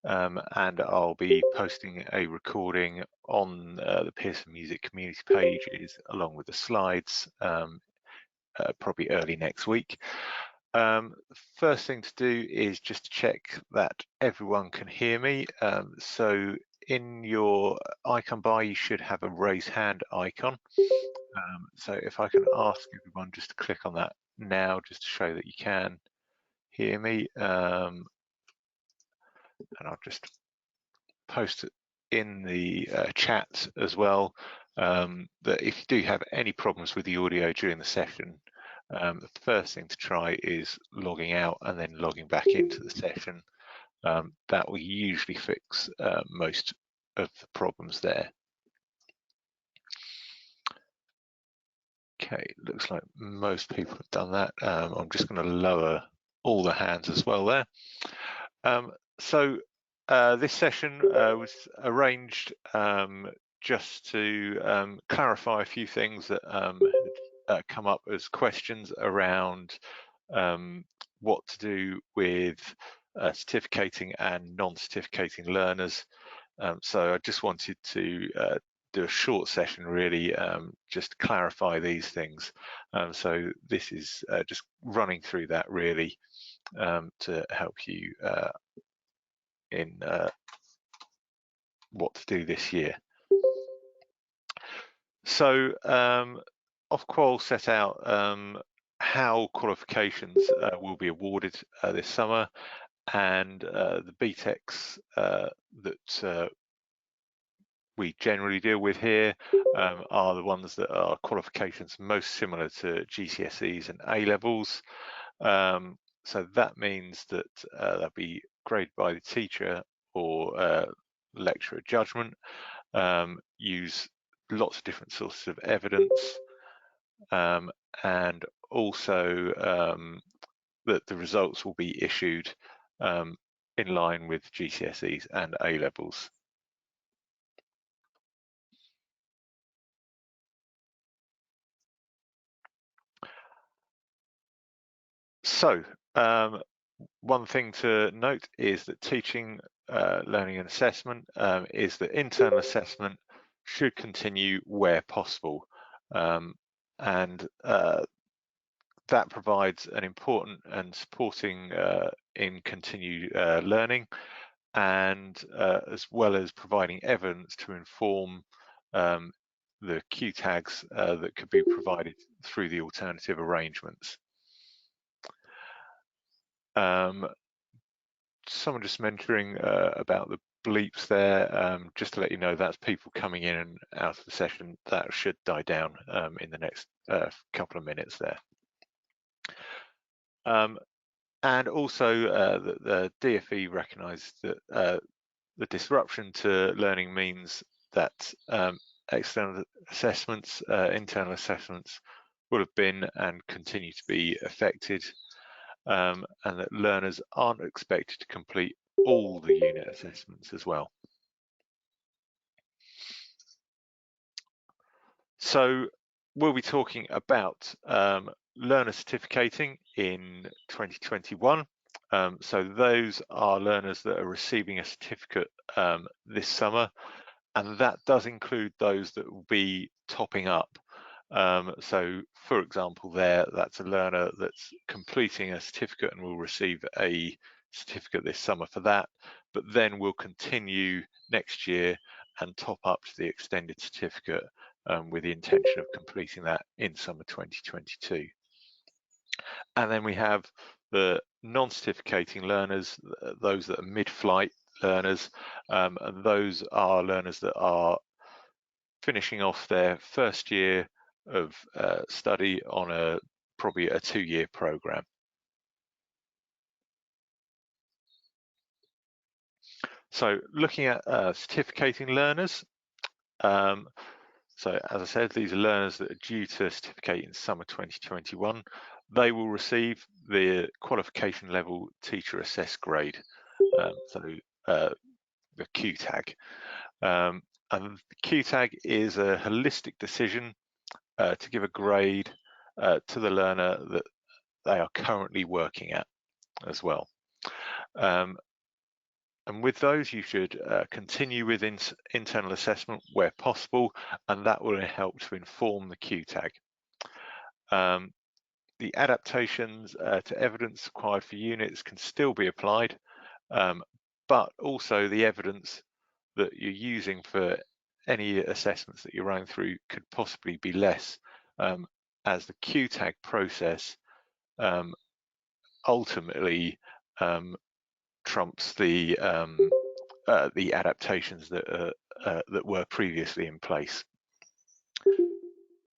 and I'll be posting a recording on the Pearson Music community pages along with the slides probably early next week. First thing to do is just to check that everyone can hear me. So in your icon bar, you should have a raise hand icon. So if I can ask everyone just to click on that now, just to show that you can hear me, and I'll just post it in the chat as well, that if you do have any problems with the audio during the session, the first thing to try is logging out and then logging back into the session. That will usually fix most of the problems there. Okay, looks like most people have done that. I'm just going to lower all the hands as well there. This session was arranged just to clarify a few things that had come up as questions around what to do with certificating and non-certificating learners. So I just wanted to do a short session really, just to clarify these things. So this is just running through that really to help you in what to do this year. So Ofqual set out how qualifications will be awarded this summer, and the BTECs that we generally deal with here are the ones that are qualifications most similar to GCSEs and A-levels. So that means that they'll be graded by the teacher or lecturer judgment, use lots of different sources of evidence, and also that the results will be issued in line with GCSEs and A-levels. So one thing to note is that teaching, learning and assessment is that internal assessment should continue where possible, and that provides an important and supporting in continued learning, and as well as providing evidence to inform the QTAGs that could be provided through the alternative arrangements. Someone just mentioning about the bleeps there, just to let you know, that's people coming in and out of the session. That should die down in the next couple of minutes there. And also the DFE recognised that the disruption to learning means that external assessments, internal assessments will have been and continue to be affected, and that learners aren't expected to complete all the unit assessments as well. So we'll be talking about learner certificating in 2021. So those are learners that are receiving a certificate this summer, and that does include those that will be topping up. So for example there, that's a learner that's completing a certificate and will receive a certificate this summer for that, but then will continue next year and top up to the extended certificate with the intention of completing that in summer 2022. And then we have the non-certificating learners, those that are mid-flight learners, and those are learners that are finishing off their first year of study on probably a 2-year program. So looking at certificating learners, so as I said, these are learners that are due to certificate in summer 2021. They will receive the qualification level teacher assessed grade, so the QTAG. And the QTAG is a holistic decision to give a grade to the learner that they are currently working at as well. And with those, you should continue with internal assessment where possible, and that will help to inform the QTAG. The adaptations to evidence required for units can still be applied, but also the evidence that you're using for any assessments that you're running through could possibly be less, as the QTAG process ultimately trumps the adaptations that were previously in place.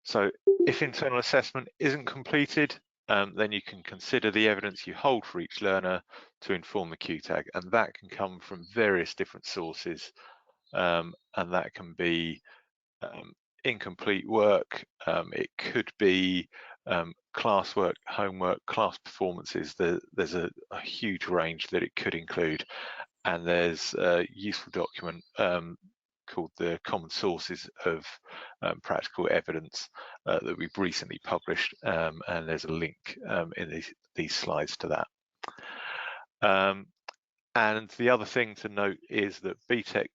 So if internal assessment isn't completed, then you can consider the evidence you hold for each learner to inform the QTAG, and that can come from various different sources, and that can be incomplete work, it could be classwork, homework, class performances. There's a huge range that it could include, and there's a useful document called the Common Sources of Practical Evidence that we've recently published, and there's a link in these slides to that. And the other thing to note is that BTEC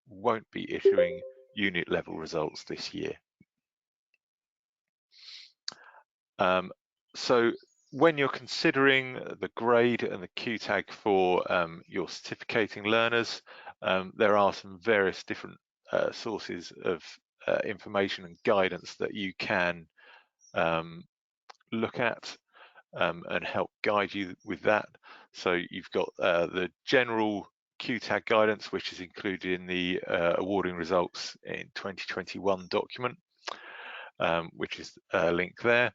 won't be issuing unit level results this year. So when you're considering the grade and the QTAG for your certificating learners, there are some various different sources of information and guidance that you can look at and help guide you with that. So you've got the general QTAG guidance, which is included in the awarding results in 2021 document, which is a link there.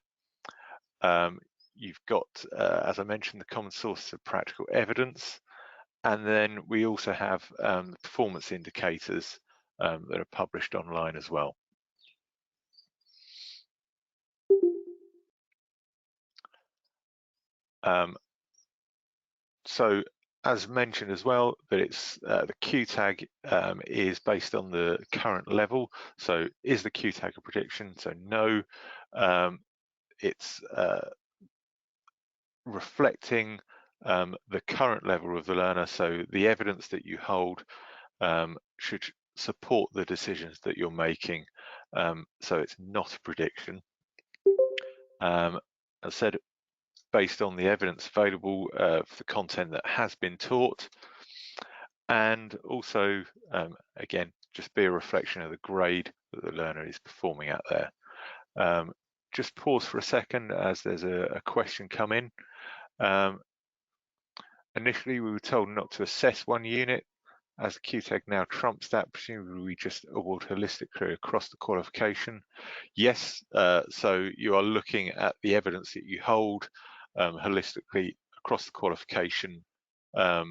You've got, as I mentioned, the common sources of practical evidence, and then we also have the performance indicators that are published online as well. So as mentioned as well, that it's the QTAG is based on the current level. So is the QTAG a prediction? So no, it's reflecting the current level of the learner. So the evidence that you hold should support the decisions that you're making. So it's not a prediction. As I said, based on the evidence available for the content that has been taught, and also again, just be a reflection of the grade that the learner is performing at there. Just pause for a second as there's a question come in. Initially, we were told not to assess one unit. As the QTAG now trumps that, presumably we just award holistically across the qualification. Yes, so you are looking at the evidence that you hold holistically across the qualification for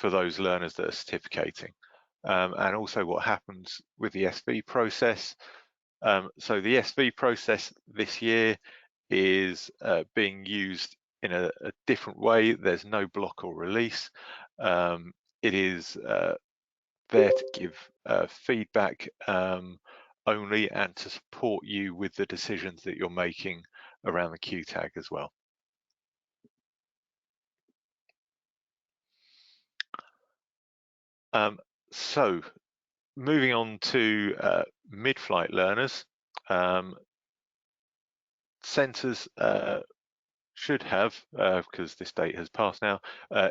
those learners that are certificating. And also what happens with the SV process. So the SV process this year is being used in a different way. There's no block or release. It is there to give feedback only, and to support you with the decisions that you're making around the QTAG as well. So moving on to mid-flight learners, centres should have, because this date has passed now,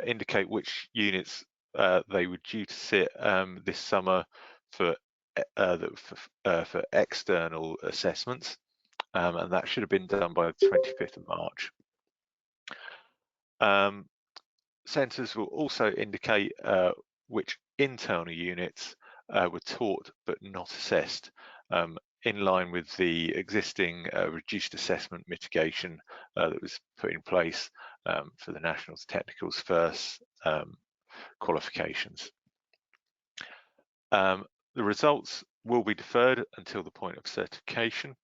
indicate which units they were due to sit this summer for external assessments, and that should have been done by the 25th of March. Centres will also indicate which internal units were taught but not assessed, in line with the existing reduced assessment mitigation that was put in place for the Nationals Technicals first qualifications. The results will be deferred until the point of certification.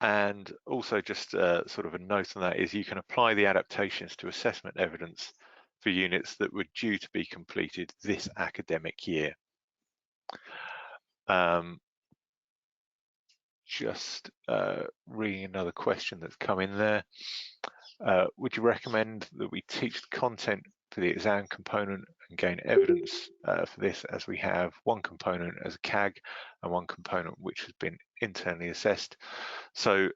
And also just sort of a note on that is you can apply the adaptations to assessment evidence for units that were due to be completed this academic year. Just reading another question that's come in there. Would you recommend that we teach the content for the exam component and gain evidence for this, as we have one component as a QTAG and one component which has been internally assessed? So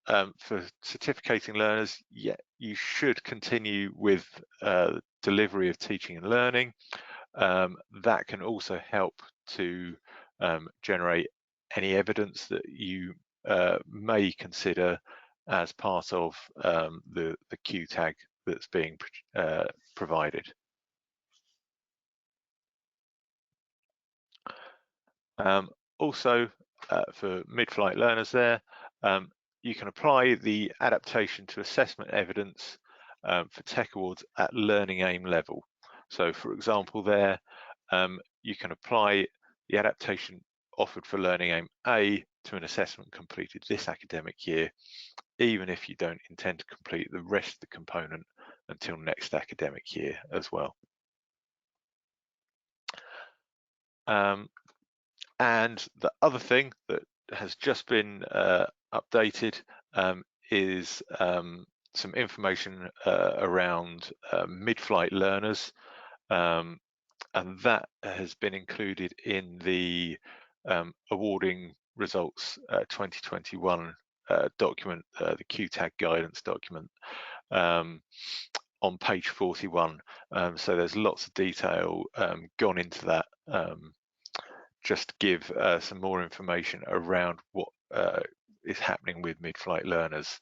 for certificating learners, yeah, you should continue with delivery of teaching and learning. That can also help to generate any evidence that you may consider as part of the QTAG that's being provided. Also, for mid-flight learners there, you can apply the adaptation to assessment evidence for TEC awards at learning aim level. So for example there, you can apply the adaptation offered for learning aim A to an assessment completed this academic year, even if you don't intend to complete the rest of the component until next academic year as well. And the other thing that has just been updated is some information around mid-flight learners, and that has been included in the awarding results 2021 document, the QTAG guidance document, on page 41. So there's lots of detail gone into that, just to give some more information around what is happening with mid-flight learners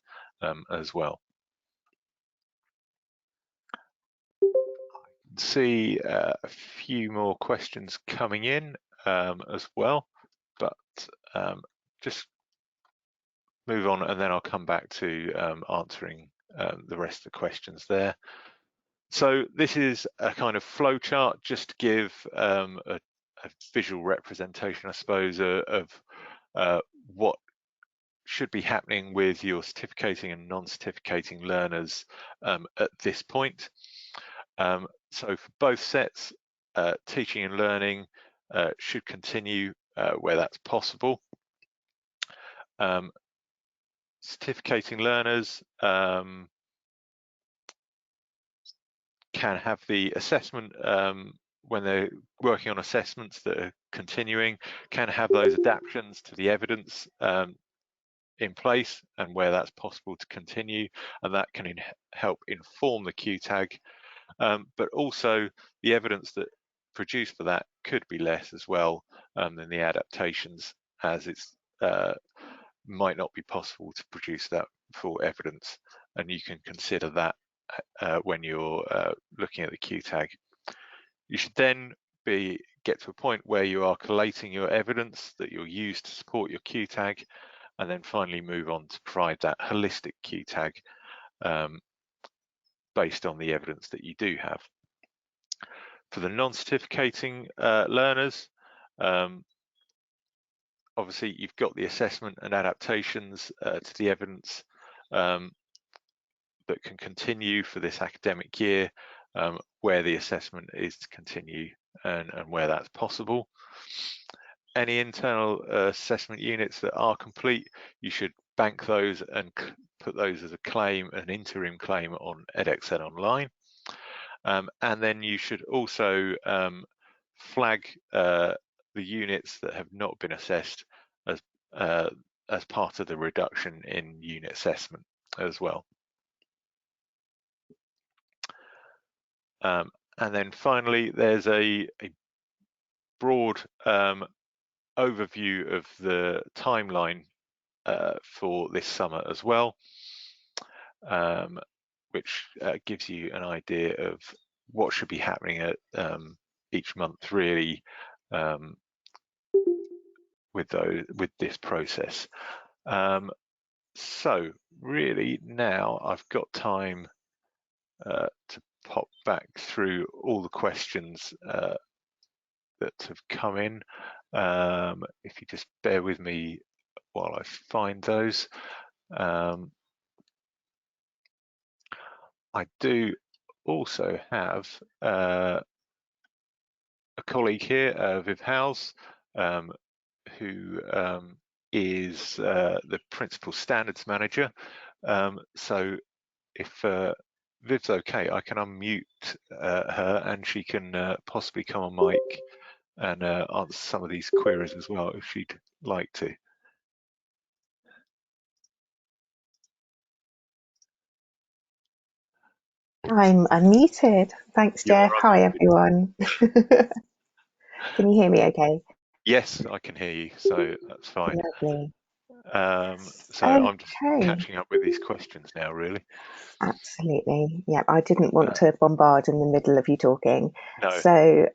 as well. I can see a few more questions coming in as well, but just move on and then I'll come back to answering the rest of the questions there. So this is a kind of flow chart just to give a visual representation, I suppose, of what should be happening with your certificating and non-certificating learners at this point. So for both sets, teaching and learning should continue where that's possible. Certificating learners can have the assessment when they're working on assessments that are continuing, can have those adaptations to the evidence in place and where that's possible to continue, and that can help inform the QTAG, but also the evidence that produced for that could be less as well than the adaptations, as it's might not be possible to produce that full evidence, and you can consider that when you're looking at the QTAG. You should then get to a point where you are collating your evidence that you'll use to support your QTAG, and then finally move on to provide that holistic QTAG based on the evidence that you do have. For the non-certificating learners, obviously you've got the assessment and adaptations to the evidence that can continue for this academic year, where the assessment is to continue and where that's possible. Any internal assessment units that are complete, you should bank those and put those as a claim, an interim claim on edXL Online. And then you should also flag the units that have not been assessed as part of the reduction in unit assessment as well. And then finally, there's a broad overview of the timeline for this summer as well, which gives you an idea of what should be happening at each month, really, with this process. So really now I've got time to pop back through all the questions that have come in. If you just bear with me while I find those. I do also have a colleague here, Viv Howes, who is the Principal Standards Manager. So if Viv's okay, I can unmute her and she can possibly come on mic and answer some of these queries as well if she'd like to. I'm unmuted. Thanks, You're Jeff. Hi, everyone. Can you hear me okay? Yes, I can hear you, so that's fine. Lovely. So I'm just Okay, catching up with these questions now, really. absolutely. Yeah, I didn't want Uh, to bombard in the middle of you talking. no, So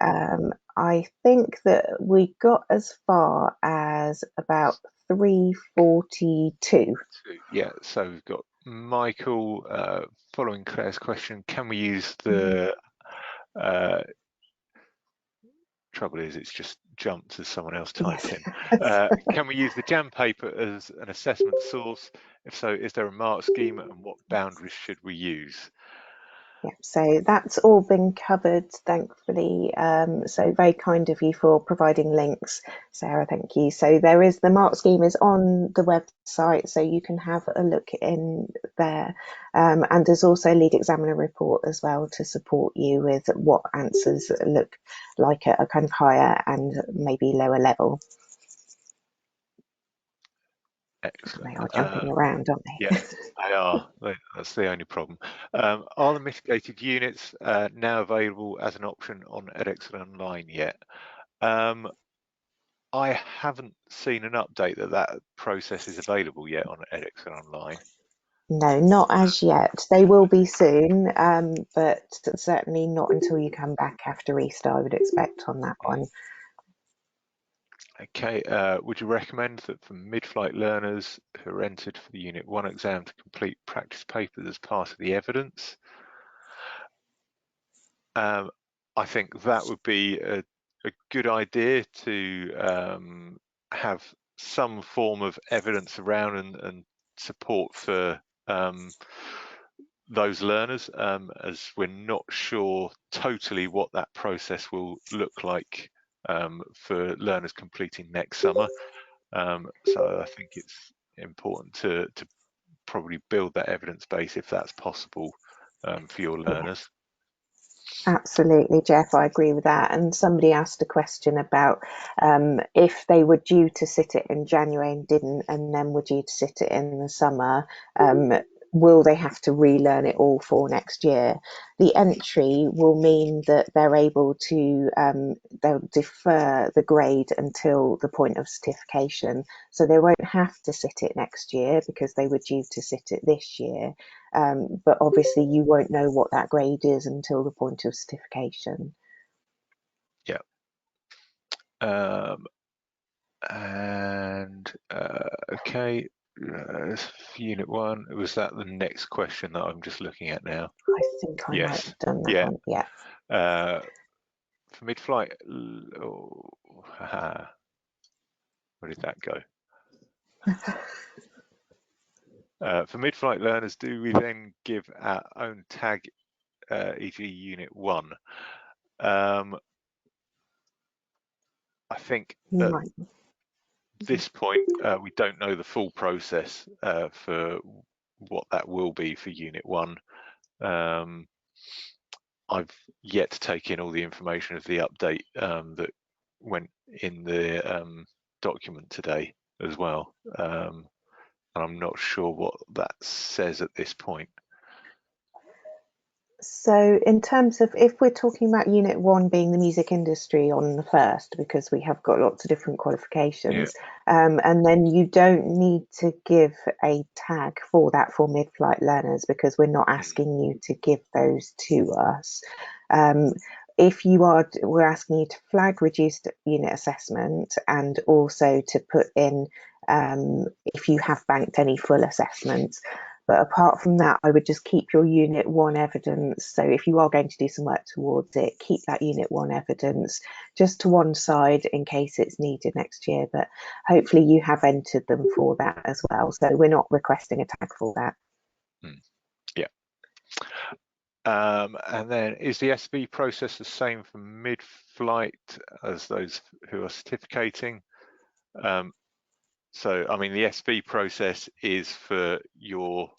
I think that we got as far as about 342. yeah, so we've got Michael following Claire's question, can we use Mhm. the trouble is it's just jumped as someone else typed Yes. in. Can we use the JAM paper as an assessment source? If so, is there a mark scheme and what boundaries should we use? Yeah, so that's all been covered, thankfully. So very kind of you for providing links, Sarah. Thank you. So there is the mark scheme is on the website, so you can have a look in there. And there's also lead examiner report as well to support you with what answers look like at a kind of higher and maybe lower level. Excellent. They are jumping around, aren't Yeah, they? they are. That's the only problem. Are the mitigated units now available as an option on edX Online yet? I haven't seen an update that process is available yet on edX Online. No, not as yet. They will be soon, but certainly not until you come back after Easter, I would expect on that one. Okay, would you recommend that for mid-flight learners who are entered for the Unit 1 exam to complete practice papers as part of the evidence? I think that would be a good idea to have some form of evidence around and support for those learners, as we're not sure totally what that process will look like for learners completing next summer. So I think it's important to probably build that evidence base if that's possible for your Yeah, learners. absolutely, Jeff. I agree with that. And somebody asked a question about if they were due to sit it in January and didn't, and then were due to sit it in the summer, um, will they have to relearn it all for next year? The entry will mean that they're able to, they'll defer the grade until the point of certification. So they won't have to sit it next year because they were due to sit it this year. But obviously, you won't know what that grade is until the point of certification. Yeah. Um, and okay, Unit 1, was that the next question that I'm just looking at now? I think I might Yes. have done that Yeah. one. Yeah. For mid-flight, where did that go? For mid-flight learners, do we then give our own tag, e.g. Unit 1? I think You at might. this point, we don't know the full process for what that will be for Unit 1. I've yet to take in all the information of the update that went in the document today as well. And I'm not sure what that says at this point. So, in terms of if we're talking about Unit 1 being the music industry on the first, because we have got lots of different Yeah. qualifications, and then you don't need to give a tag for that for mid flight learners because we're not asking you to give those to us. Um, if you are, we're asking you to flag reduced unit assessment and also to put in if you have banked any full assessments. But apart from that, I would just keep your Unit 1 evidence. So if you are going to do some work towards it, keep that Unit 1 evidence just to one side in case it's needed next year. But hopefully you have entered them for that as well. So we're not requesting a tag for that. Yeah. And then is the SB process the same for mid-flight as those who are certificating? So, I mean, the SB process is for your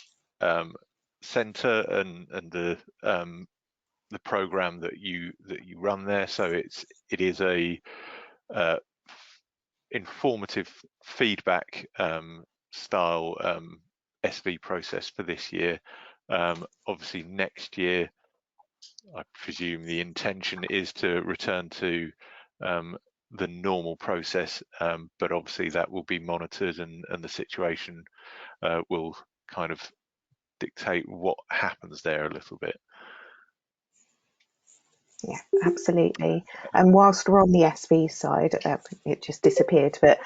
centre and the program that you run there. So it is a informative feedback style SV process for this year. Obviously next year, I presume the intention is to return to the normal process, but obviously that will be monitored, and the situation will kind of dictate what happens there a little bit. Yeah, absolutely. And whilst we're on the SV side, it just disappeared, but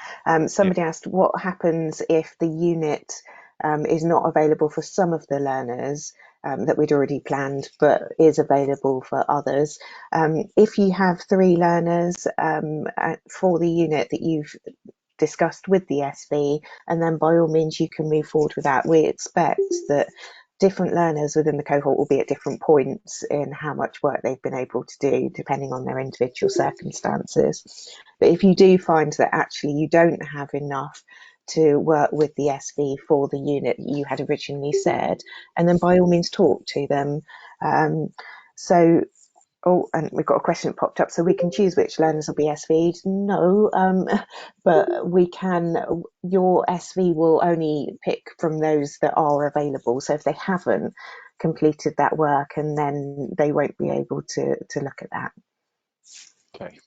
somebody asked what happens if the unit is not available for some of the learners that we'd already planned, but is available for others. If you have 3 learners for the unit that you've discussed with the SV, and then by all means you can move forward with that. We expect that different learners within the cohort will be at different points in how much work they've been able to do, depending on their individual circumstances. But if you do find that actually you don't have enough to work with the SV for the unit that you had originally said, and then by all means talk to them. Oh, and we've got a question that popped up. So we can choose which learners will be SV'd. No, but we can. Your SV will only pick from those that are available. So if they haven't completed that work, and then they won't be able to look at that. Okay.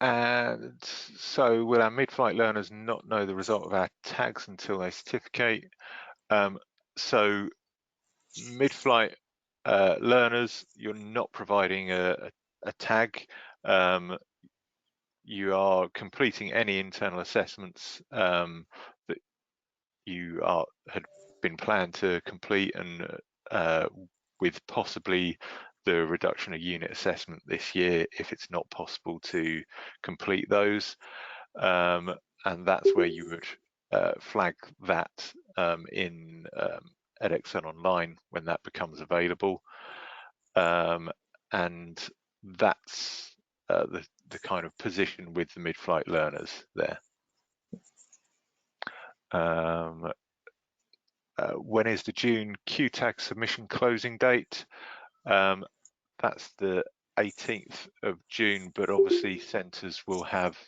And so will our mid-flight learners not know the result of our tags until they certificate? So mid-flight learners, you're not providing a tag. You are completing any internal assessments that you had been planned to complete, and with possibly the reduction of unit assessment this year if it's not possible to complete those, and that's where you would flag that in edXL Online when that becomes available, and that's the kind of position with the mid-flight learners there. When is the June QTAG submission closing date? That's the 18th of June, but obviously centres will have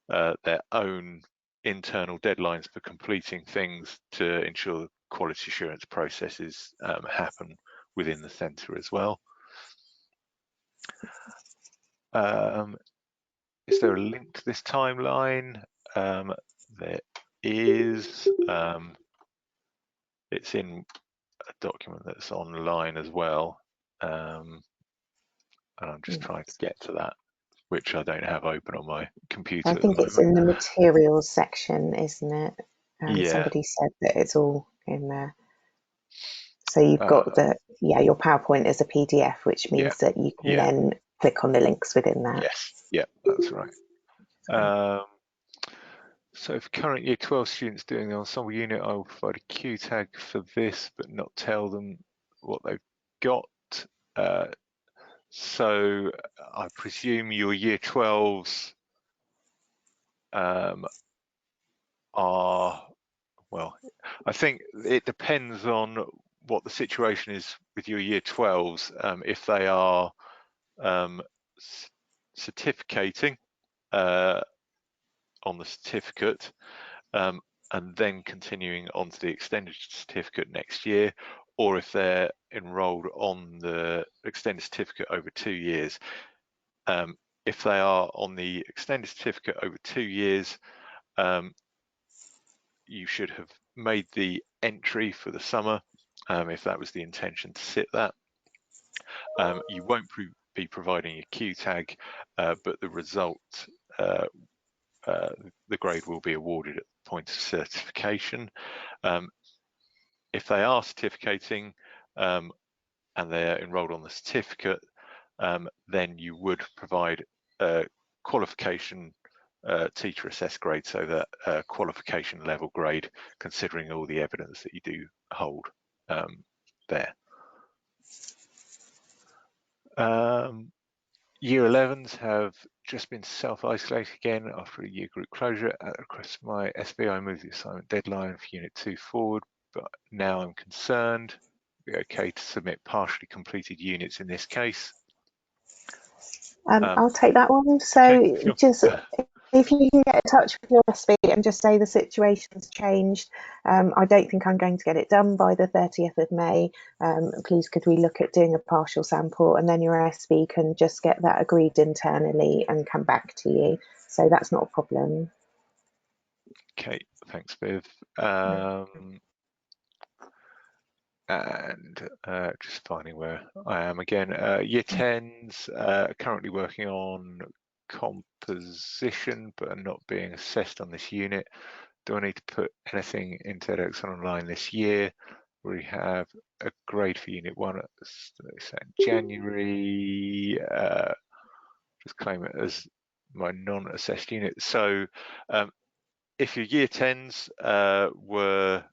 their own internal deadlines for completing things to ensure quality assurance processes happen within the centre as well. Is there a link to this timeline? There is. It's in a document that's online as well, and I'm just trying to get to that, which I don't have open on my computer I at the think it's moment. in the materials section, isn't it? Yeah. Somebody said that it's all in there. So you've got your PowerPoint as a PDF, which means that you can then click on the links within that. Yes, yeah, that's right. So for current year 12 students doing the ensemble unit, I will provide a QTAG for this, but not tell them what they've got. So I presume your year 12s are, well, I think it depends on what the situation is with your year 12s. If they are certificating on the certificate, and then continuing on to the extended certificate next year, or if they're enrolled on the extended certificate over 2 years. If they are on the extended certificate over 2 years, you should have made the entry for the summer, if that was the intention to sit that. You won't be providing a QTAG, but the result, the grade will be awarded at the point of certification. If they are certificating and they're enrolled on the certificate, then you would provide a qualification teacher assessed grade, so that qualification level grade, considering all the evidence that you do hold there. Year 11s have just been self-isolated again after a year group closure. At the request of my SBI, moved the assignment deadline for Unit 2 forward. but now I'm concerned. Be okay to submit partially completed units in this case. I'll take that one. Okay, So sure. just if you can get in touch with your SB and just say the situation's changed, I don't think I'm going to get it done by the 30th of May. Please could we look at doing a partial sample, and then your SB can just get that agreed internally and come back to you. So that's not a problem. Okay, thanks, Viv. And just finding where I am again. Year 10s currently working on composition but are not being assessed on this unit. Do I need to put anything into edX Online this year? We have a grade for Unit 1 at January. Just claim it as my non-assessed unit. So if your Year 10s were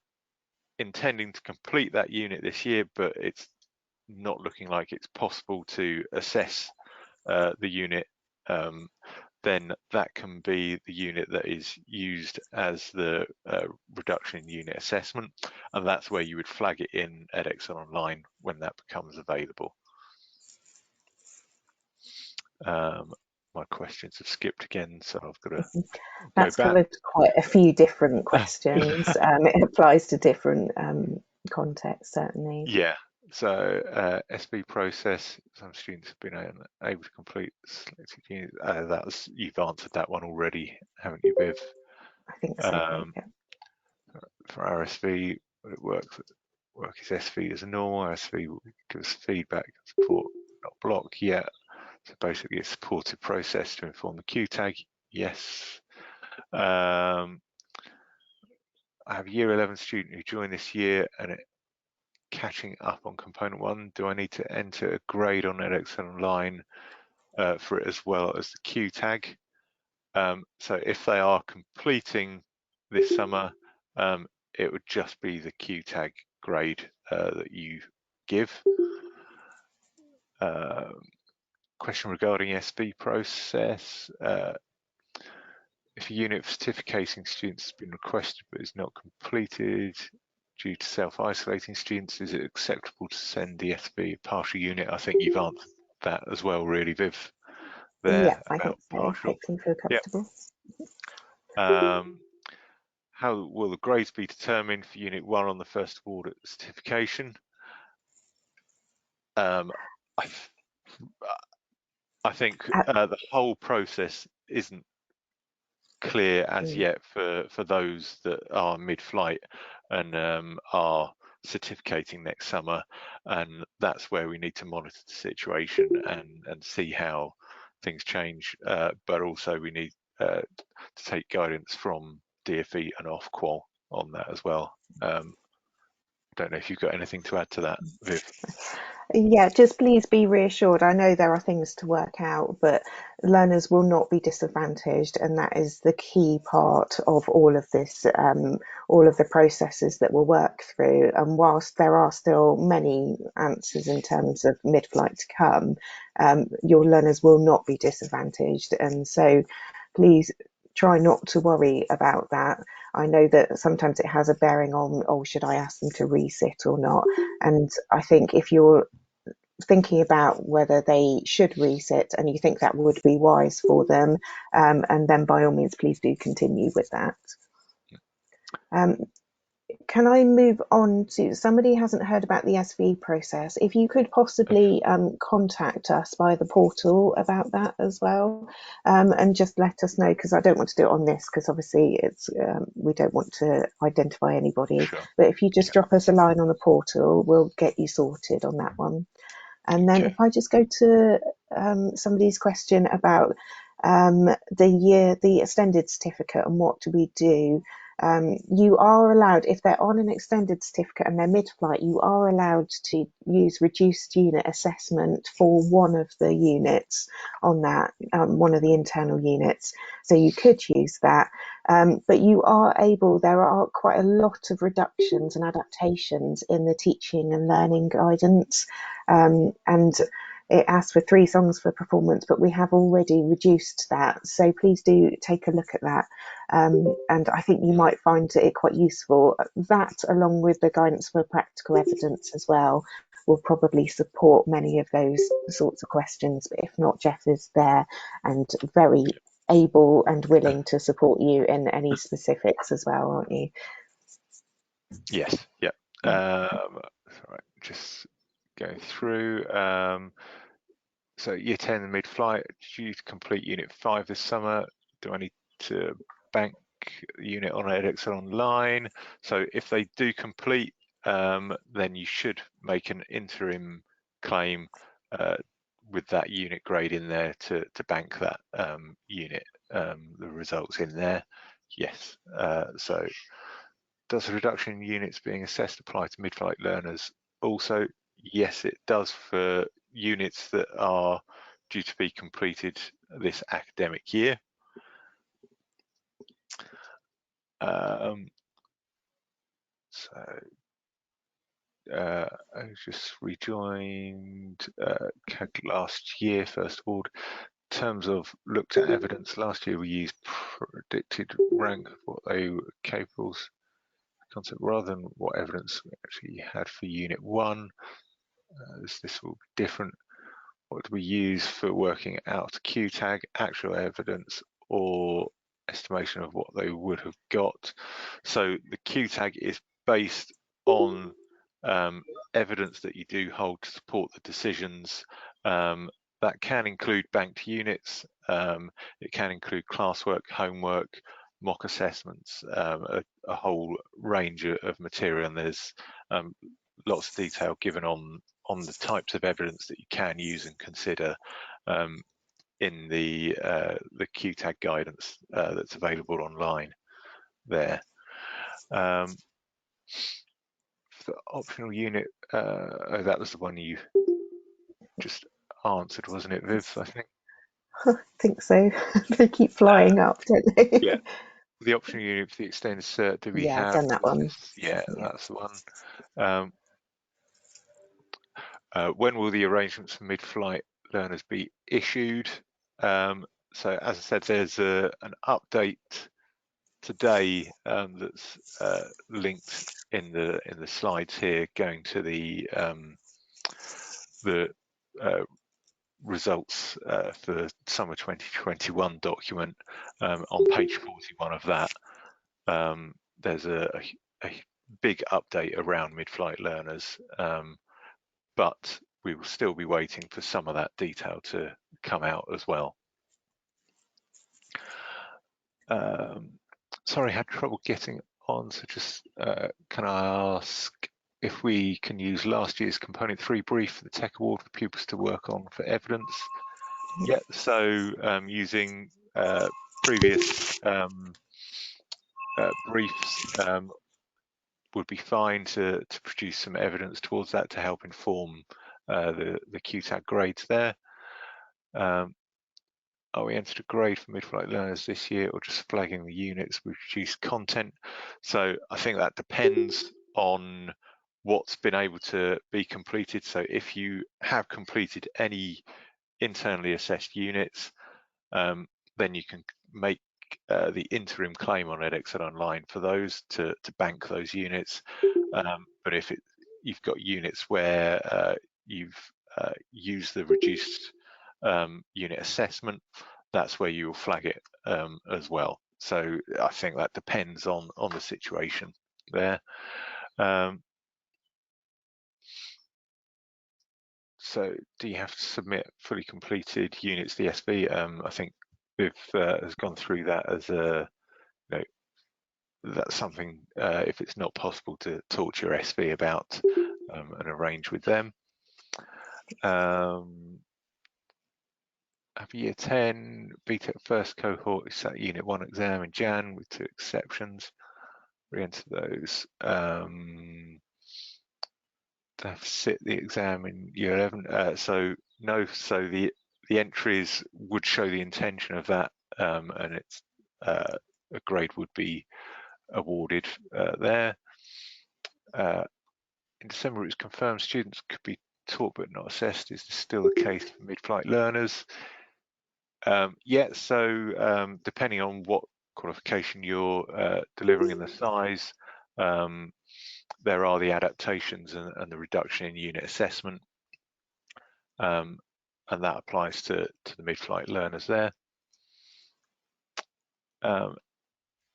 intending to complete that unit this year, but it's not looking like it's possible to assess the unit, then that can be the unit that is used as the reduction in unit assessment, and that's where you would flag it in edX Online when that becomes available. My questions have skipped again, so I've got to That's go back. covered quite a few different questions. It applies to different contexts, certainly. Yeah, so SB process, some students have been able to complete selected units. You've answered that one already, haven't you, Viv? I think so, yeah. For RSV, work is SV as a normal. RSV will give us feedback, support, not block. Yeah, so basically a supportive process to inform the QTAG. Yes. I have a year 11 student who joined this year and catching up on component 1. Do I need to enter a grade on edX Online for it as well as the QTAG? So if they are completing this summer, it would just be the QTAG grade that you give. Question regarding SB process. If a unit of certificating students has been requested but is not completed due to self-isolating students, is it acceptable to send the SB partial unit? I think you've answered that as well, really, Viv, there Yeah, I think about so. partial. Hopefully feel comfortable. Yep. How will the grades be determined for Unit 1 on the first audit certification? I think the whole process isn't clear as yet for those that are mid-flight and are certificating next summer, and that's where we need to monitor the situation and see how things change, but also we need to take guidance from DFE and Ofqual on that as well. Don't know if you've got anything to add to that, Viv. Yeah, just please be reassured. I know there are things to work out, but learners will not be disadvantaged, and that is the key part of all of this, all of the processes that we'll work through. And whilst there are still many answers in terms of mid-flight to come, your learners will not be disadvantaged. And so please try not to worry about that. I know that sometimes it has a bearing on, oh, should I ask them to resit or not? And I think if you're thinking about whether they should resit and you think that would be wise for them, and then by all means, please do continue with that. Can I move on to somebody hasn't heard about the SV process? If you could possibly contact us via the portal about that as well, and just let us know, because I don't want to do it on this, because obviously it's we don't want to identify anybody. Sure. But if you just drop us a line on the portal, we'll get you sorted on that one. And then if I just go to somebody's question about the extended certificate and what do we do, you are allowed, if they're on an extended certificate and they're mid-flight, you are allowed to use reduced unit assessment for one of the units on that, one of the internal units. So you could use that. But you are able, there are quite a lot of reductions and adaptations in the teaching and learning guidance. And it asks for 3 songs for performance, but we have already reduced that. So please do take a look at that. And I think you might find it quite useful. That, along with the guidance for practical evidence as well, will probably support many of those sorts of questions. But if not, Jeff is there and very able and willing to support you in any specifics as well, aren't you? Yes, yeah. Sorry, just going through. So year 10 the mid-flight, due to complete unit 5 this summer. Do I need to bank the unit on edX online? So if they do complete, then you should make an interim claim with that unit grade in there to bank that unit, the results in there. Yes, so does the reduction in units being assessed apply to mid-flight learners? Also, yes, it does for units that are due to be completed this academic year. I just rejoined QTAG last year, first of all. In terms of looked at evidence, last year we used predicted rank of what they were capable of concept rather than what evidence we actually had for unit 1. This will be different. What do we use for working out QTAG, actual evidence or estimation of what they would have got? So the QTAG is based on evidence that you do hold to support the decisions. That can include banked units, it can include classwork, homework, mock assessments, a whole range of material, and there's lots of detail given on the types of evidence that you can use and consider in the QTAG guidance that's available online there. For the optional unit, oh, that was the one you just answered, wasn't it, Viv? I think. I think so. They keep flying up, don't they? Yeah. The optional unit for the extended cert, do we Yeah, I've have? done that one. Yeah, that's the one. When will the arrangements for mid-flight learners be issued? So as I said, there's an update today that's linked in the slides here, going to the results for summer 2021 document. On page 41 of that, there's a big update around mid-flight learners, but we will still be waiting for some of that detail to come out as well. Sorry, I had trouble getting on, so just can I ask if we can use last year's component 3 brief for the TEC award for pupils to work on for evidence? Yeah, so using previous briefs would be fine to produce some evidence towards that to help inform the QTAG grades there. Are we entered a grade for mid-flight learners this year, or just flagging the units with reduced content? So I think that depends on what's been able to be completed. So if you have completed any internally assessed units, then you can make the interim claim on edX Online for those to bank those units. But if you've got units where you've used the reduced unit assessment, that's where you will flag it as well. So I think that depends on the situation there. So do you have to submit fully completed units to the SV? I think Viv has gone through that as a, you know, that's something, if it's not possible, to talk to your SV about and arrange with them. Have year 10 BTEC first cohort sat unit 1 exam in Jan with 2 exceptions. Re-enter those. Have sit the exam in year 11. So no, so the entries would show the intention of that, and it's a grade would be awarded there. In December, it was confirmed students could be taught but not assessed. Is this still the case for mid-flight learners? Yeah, so depending on what qualification you're delivering and the size, there are the adaptations and the reduction in unit assessment, and that applies to the mid-flight learners there.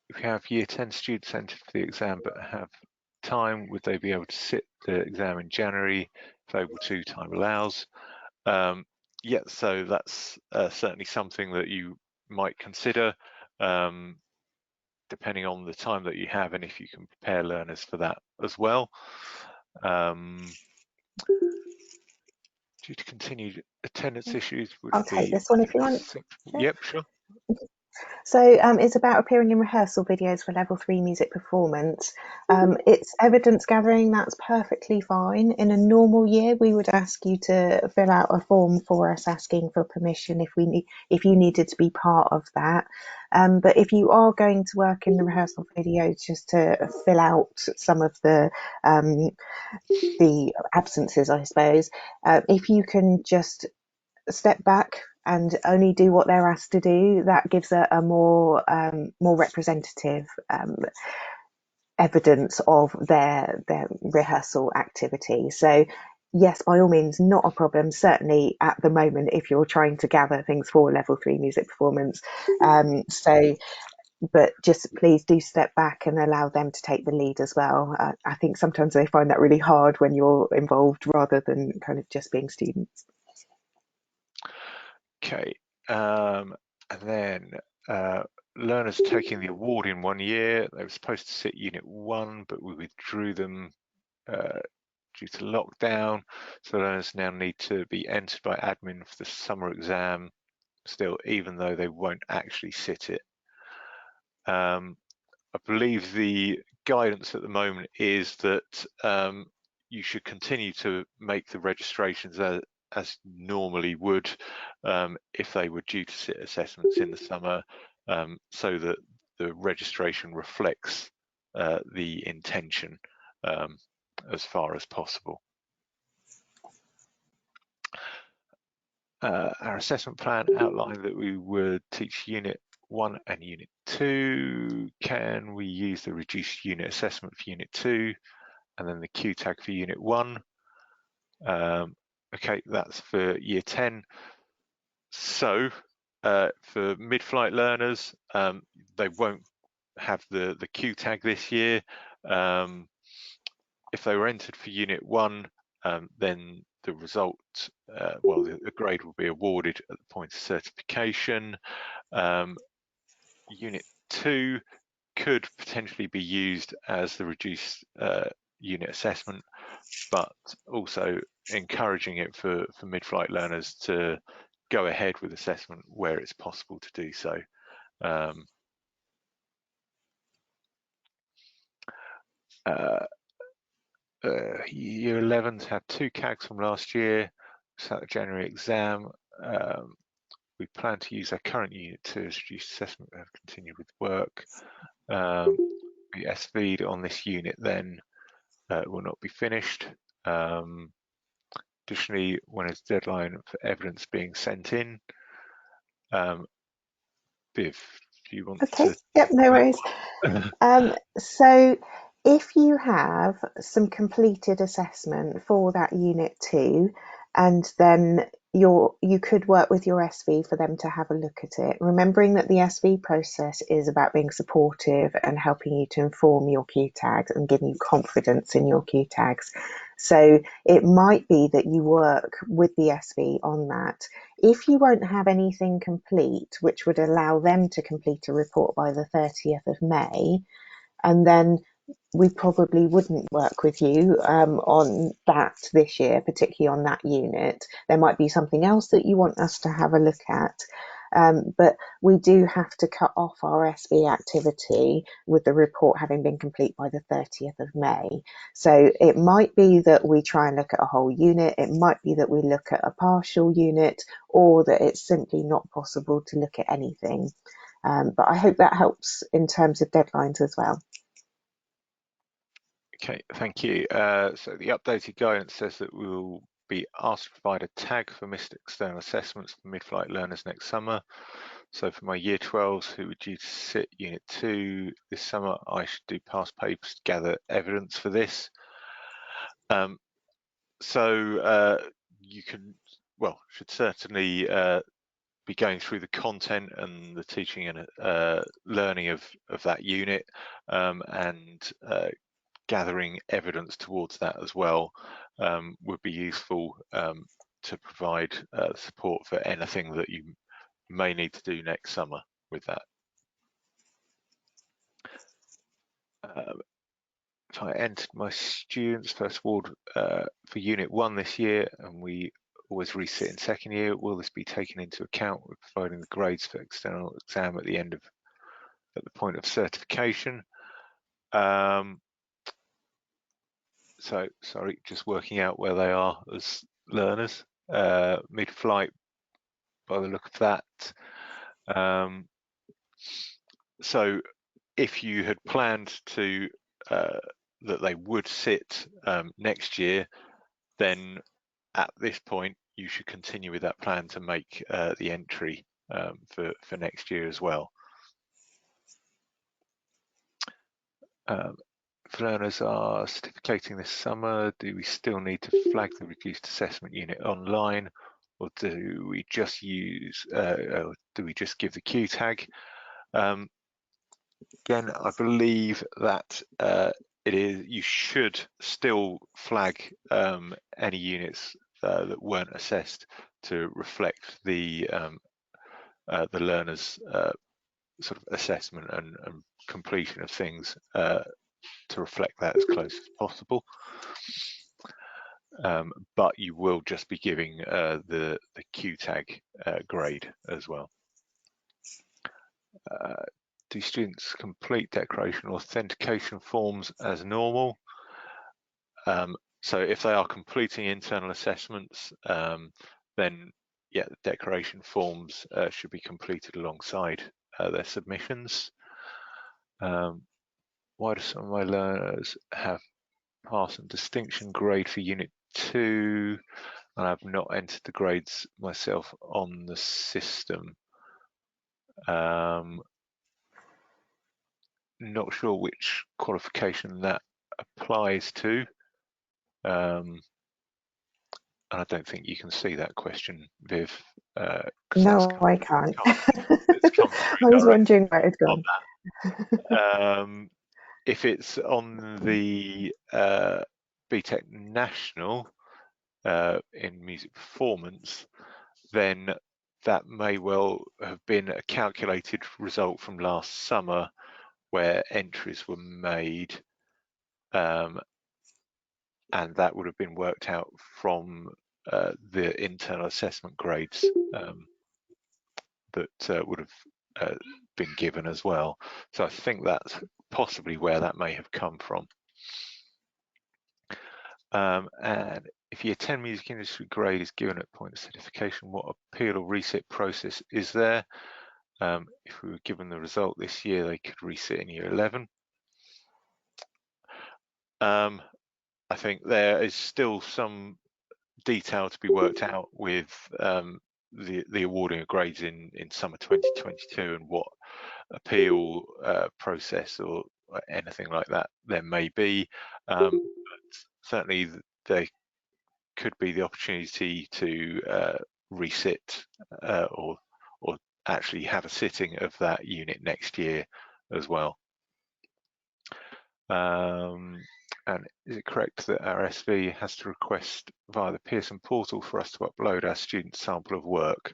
If you have Year 10 students entered for the exam but have time, would they be able to sit the exam in January if able to, time allows? Yeah, so that's certainly something that you might consider, depending on the time that you have and if you can prepare learners for that as well. Due to continued attendance issues, would I'll it take be this one if you want. acceptable? Yep, sure. So it's about appearing in rehearsal videos for level 3 music performance. It's evidence gathering, that's perfectly fine. In a normal year, we would ask you to fill out a form for us asking for permission if you needed to be part of that. But if you are going to work in the rehearsal videos just to fill out some of the absences, I suppose, if you can just step back and only do what they're asked to do, that gives a more representative evidence of their rehearsal activity. So yes, by all means, not a problem. Certainly at the moment, if you're trying to gather things for level 3 music performance. But just please do step back and allow them to take the lead as well. I think sometimes they find that really hard when you're involved rather than kind of just being students. Okay, and then learners taking the award in 1 year, they were supposed to sit Unit 1, but we withdrew them due to lockdown. So learners now need to be entered by admin for the summer exam still, even though they won't actually sit it. I believe the guidance at the moment is that you should continue to make the registrations as normally would if they were due to sit assessments in the summer, so that the registration reflects the intention as far as possible. Our assessment plan outlined that we would teach Unit 1 and Unit 2. Can we use the reduced unit assessment for Unit 2 and then the QTAG for Unit 1? Okay, that's for Year 10. So for mid-flight learners, they won't have the QTAG this year. If they were entered for Unit 1, then the result, well, the grade will be awarded at the point of certification. Unit 2 could potentially be used as the reduced unit assessment, but also encouraging it for mid-flight learners to go ahead with assessment where it's possible to do so. Year 11s had 2 CAGs from last year, sat the January exam. We plan to use our current unit to reduce assessment and continue with work. The SV'd on this unit then will not be finished. Additionally, when it's deadline for evidence being sent in, Viv, do you want to? Yep, no worries. So if you have some completed assessment for that Unit 2, and then you could work with your SV for them to have a look at it, remembering that the SV process is about being supportive and helping you to inform your QTAGs and giving you confidence in your QTAGs. So it might be that you work with the SV on that. If you won't have anything complete, which would allow them to complete a report by the 30th of May, and then we probably wouldn't work with you on that this year, particularly on that unit. There might be something else that you want us to have a look at. But we do have to cut off our SV activity with the report having been complete by the 30th of May. So it might be that we try and look at a whole unit. It might be that we look at a partial unit, or that it's simply not possible to look at anything. But I hope that helps in terms of deadlines as well. Okay, thank you. So the updated guidance says that we will be asked to provide a tag for missed external assessments for mid-flight learners next summer. So for my Year 12s who were due to sit Unit 2 this summer, I should do past papers to gather evidence for this. You can, well, should certainly be going through the content and the teaching and learning of that unit, and gathering evidence towards that as well would be useful to provide support for anything that you may need to do next summer with that. If I entered my students first award for Unit 1 this year, and we always resit in second year, will this be taken into account with providing the grades for external exam at the point of certification? So sorry, just working out where they are as learners mid-flight by the look of that. So if you had planned to that they would sit next year, then at this point you should continue with that plan to make the entry for next year as well. If learners are certificating this summer, do we still need to flag the reduced assessment unit online, or do we just use do we just give the QTAG? Again, I believe that you should still flag any units that weren't assessed to reflect the learner's sort of assessment and completion of things to reflect that as close as possible. But you will just be giving the QTAG grade as well. Do students complete declaration or authentication forms as normal? So if they are completing internal assessments, then yeah, the declaration forms should be completed alongside their submissions. Why do some of my learners have pass and distinction grade for Unit 2, and I've not entered the grades myself on the system? Not sure which qualification that applies to, and I don't think you can see that question, Viv. No, I can't. It's come through. I was wondering where it had gone. If it's on the BTEC National in music performance, then that may well have been a calculated result from last summer where entries were made, and that would have been worked out from the internal assessment grades that would have been given as well. So I think that's possibly where that may have come from. And if Year 10 music industry grade is given at point of certification, what appeal or resit process is there? If we were given the result this year, they could resit in Year 11. I think there is still some detail to be worked out with the awarding of grades in summer 2022 and what appeal process or anything like that there may be. But certainly there could be the opportunity to resit or actually have a sitting of that unit next year as well. And is it correct that our SV has to request via the Pearson portal for us to upload our student sample of work?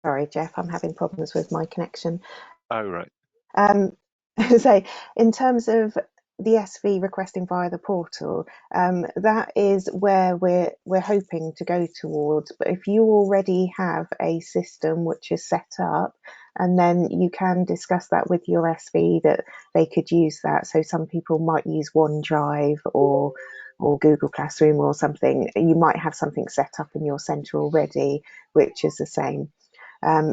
Sorry, Jeff, I'm having problems with my connection. Oh, right. So in terms of the SV requesting via the portal, that is where we're hoping to go towards. But if you already have a system which is set up, and then you can discuss that with your SV that they could use that. So some people might use OneDrive or or Google Classroom or something, you might have something set up in your centre already, which is the same.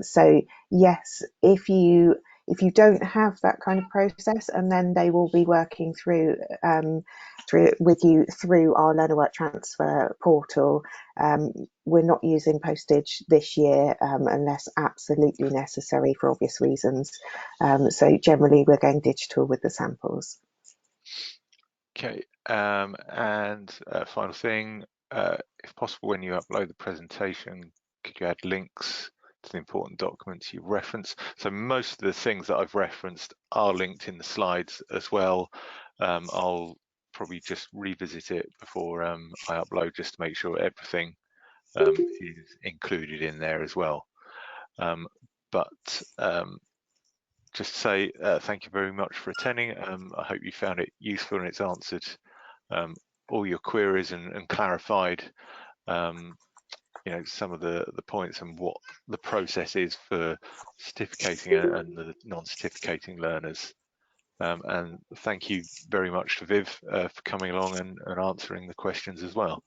So yes, if you don't have that kind of process, and then they will be working through with you through our learner work transfer portal. We're not using postage this year unless absolutely necessary for obvious reasons. So generally, we're going digital with the samples. Okay, and final thing, if possible, when you upload the presentation, could you add links to the important documents you reference? So most of the things that I've referenced are linked in the slides as well. I'll probably just revisit it before I upload, just to make sure everything is included in there as well. But just to say thank you very much for attending. I hope you found it useful and it's answered all your queries and clarified some of the points and what the process is for certificating and the non-certificating learners. And thank you very much to Viv for coming along and answering the questions as well.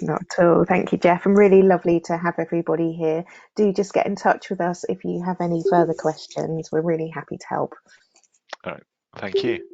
Not at all. Thank you, Jeff. And really lovely to have everybody here. Do just get in touch with us if you have any further questions. We're really happy to help. All right, thank you.